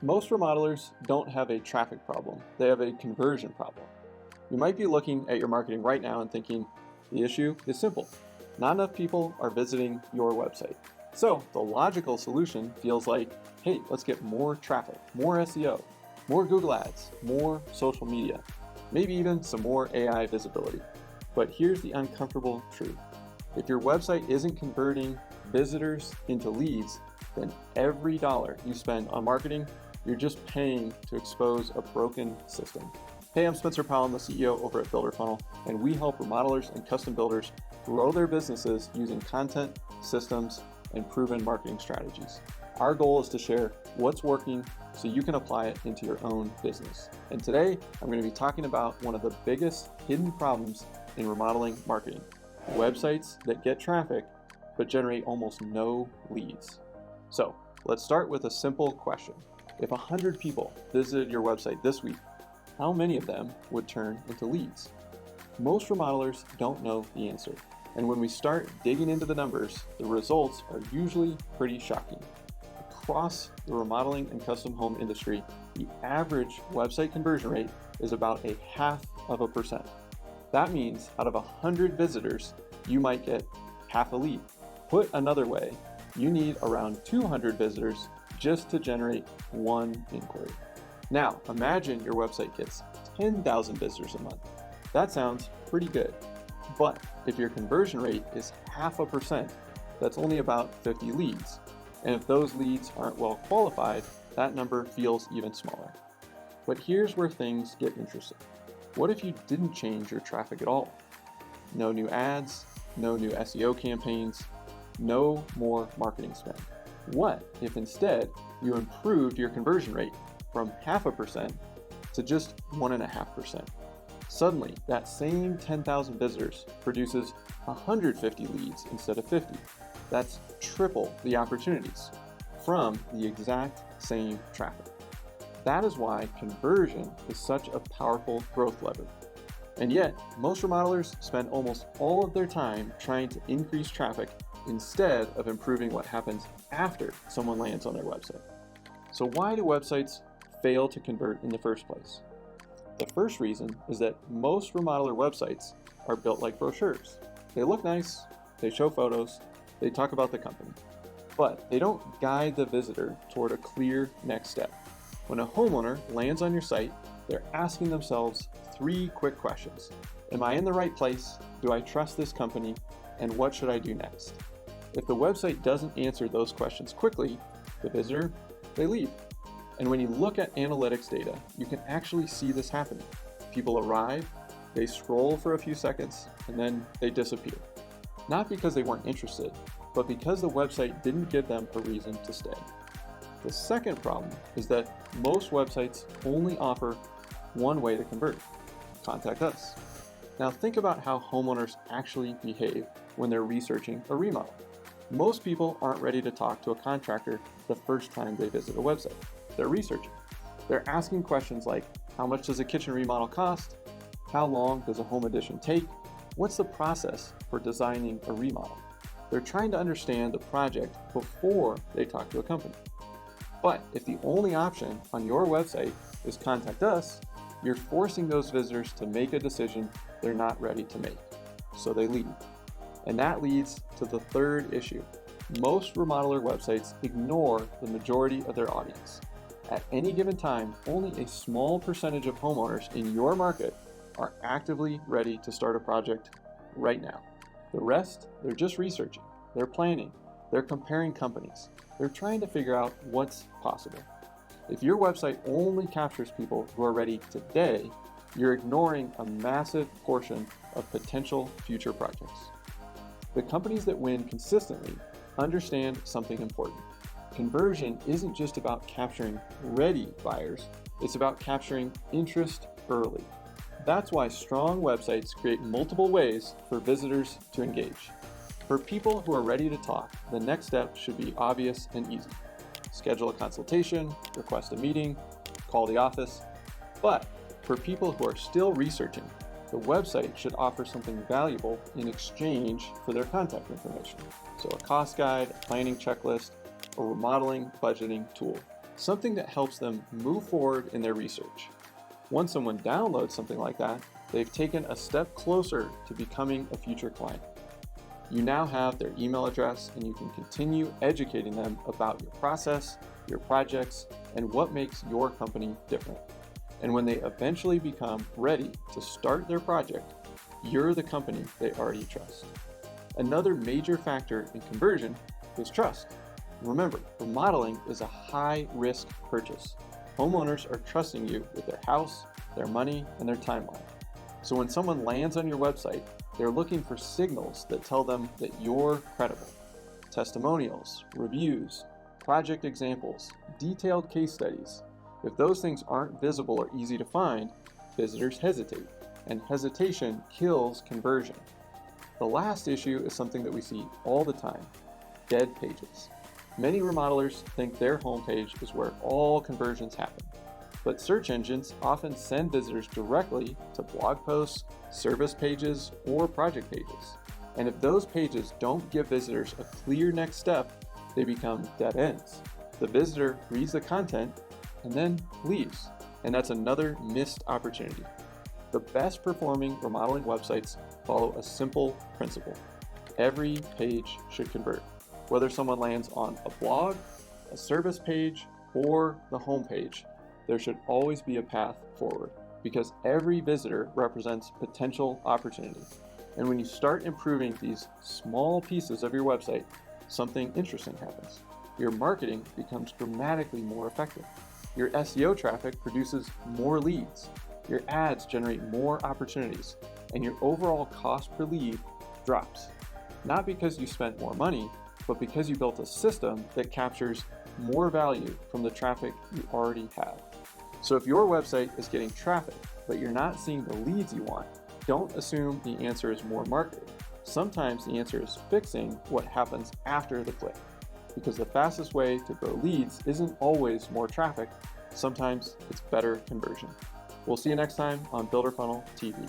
Most remodelers don't have a traffic problem, they have a conversion problem. You might be looking at your marketing right now and thinking, the issue is simple. Not enough people are visiting your website. So the logical solution feels like, hey, let's get more traffic, more SEO, more Google Ads, more social media, maybe even some more AI visibility. But here's the uncomfortable truth. If your website isn't converting visitors into leads, then every dollar you spend on marketing, you're just paying to expose a broken system. Hey, I'm Spencer Powell, I'm the CEO over at Builder Funnel, and we help remodelers and custom builders grow their businesses using content, systems, and proven marketing strategies. Our goal is to share what's working so you can apply it into your own business. And today, I'm going to be talking about one of the biggest hidden problems in remodeling marketing: websites that get traffic but generate almost no leads. So let's start with a simple question. If 100 people visited your website this week, how many of them would turn into leads? Most remodelers don't know the answer. And when we start digging into the numbers, the results are usually pretty shocking. Across the remodeling and custom home industry, the average website conversion rate is about 0.5%. That means out of 100 visitors, you might get half a lead. Put another way, you need around 200 visitors just to generate one inquiry. Now, imagine your website gets 10,000 visitors a month. That sounds pretty good. But if your conversion rate is 0.5%, that's only about 50 leads. And if those leads aren't well qualified, that number feels even smaller. But here's where things get interesting. What if you didn't change your traffic at all? No new ads, no new SEO campaigns, no more marketing spend. What if instead you improved your conversion rate from 0.5% to just 1.5%? Suddenly, that same 10,000 visitors produces 150 leads instead of 50. That's triple the opportunities from the exact same traffic. That is why conversion is such a powerful growth lever. And yet, most remodelers spend almost all of their time trying to increase traffic instead of improving what happens after someone lands on their website. So why do websites fail to convert in the first place? The first reason is that most remodeler websites are built like brochures. They look nice, they show photos, they talk about the company, but they don't guide the visitor toward a clear next step. When a homeowner lands on your site, they're asking themselves 3 quick questions. Am I in the right place? Do I trust this company? And what should I do next? If the website doesn't answer those questions quickly, the visitor, they leave. And when you look at analytics data, you can actually see this happening. People arrive, they scroll for a few seconds, and then they disappear. Not because they weren't interested, but because the website didn't give them a reason to stay. The second problem is that most websites only offer one way to convert: contact us. Now think about how homeowners actually behave when they're researching a remodel. Most people aren't ready to talk to a contractor the first time they visit a website. They're researching. They're asking questions like, how much does a kitchen remodel cost? How long does a home addition take? What's the process for designing a remodel? They're trying to understand the project before they talk to a company. But if the only option on your website is contact us, you're forcing those visitors to make a decision they're not ready to make. So they leave. And that leads to the third issue. Most remodeler websites ignore the majority of their audience. At any given time, only a small percentage of homeowners in your market are actively ready to start a project right now. The rest, they're just researching, they're planning, they're comparing companies, they're trying to figure out what's possible. If your website only captures people who are ready today, you're ignoring a massive portion of potential future projects. The companies that win consistently understand something important. Conversion isn't just about capturing ready buyers, it's about capturing interest early. That's why strong websites create multiple ways for visitors to engage. For people who are ready to talk, the next step should be obvious and easy. Schedule a consultation, request a meeting, call the office. But for people who are still researching, the website should offer something valuable in exchange for their contact information. So a cost guide, a planning checklist, or remodeling budgeting tool. something that helps them move forward in their research. Once someone downloads something like that, they've taken a step closer to becoming a future client. You now have their email address and you can continue educating them about your process, your projects, and what makes your company different. And when they eventually become ready to start their project, you're the company they already trust. Another major factor in conversion is trust. Remember, remodeling is a high-risk purchase. Homeowners are trusting you with their house, their money, and their timeline. So when someone lands on your website, they're looking for signals that tell them that you're credible. Testimonials, reviews, project examples, detailed case studies. If those things aren't visible or easy to find, visitors hesitate, and hesitation kills conversion. The last issue is something that we see all the time: dead pages. Many remodelers think their homepage is where all conversions happen, but search engines often send visitors directly to blog posts, service pages, or project pages. And if those pages don't give visitors a clear next step, they become dead ends. The visitor reads the content and then leaves, and that's another missed opportunity. The best performing remodeling websites follow a simple principle: every page should convert. Whether someone lands on a blog, a service page, or the homepage, there should always be a path forward, because every visitor represents potential opportunity. And when you start improving these small pieces of your website, something interesting happens. Your marketing becomes dramatically more effective. Your SEO traffic produces more leads. Your ads generate more opportunities, and your overall cost per lead drops. Not because you spent more money, but because you built a system that captures more value from the traffic you already have. So if your website is getting traffic, but you're not seeing the leads you want, don't assume the answer is more marketing. Sometimes the answer is fixing what happens after the click, because the fastest way to grow leads isn't always more traffic. Sometimes it's better conversion. We'll see you next time on Builder Funnel TV.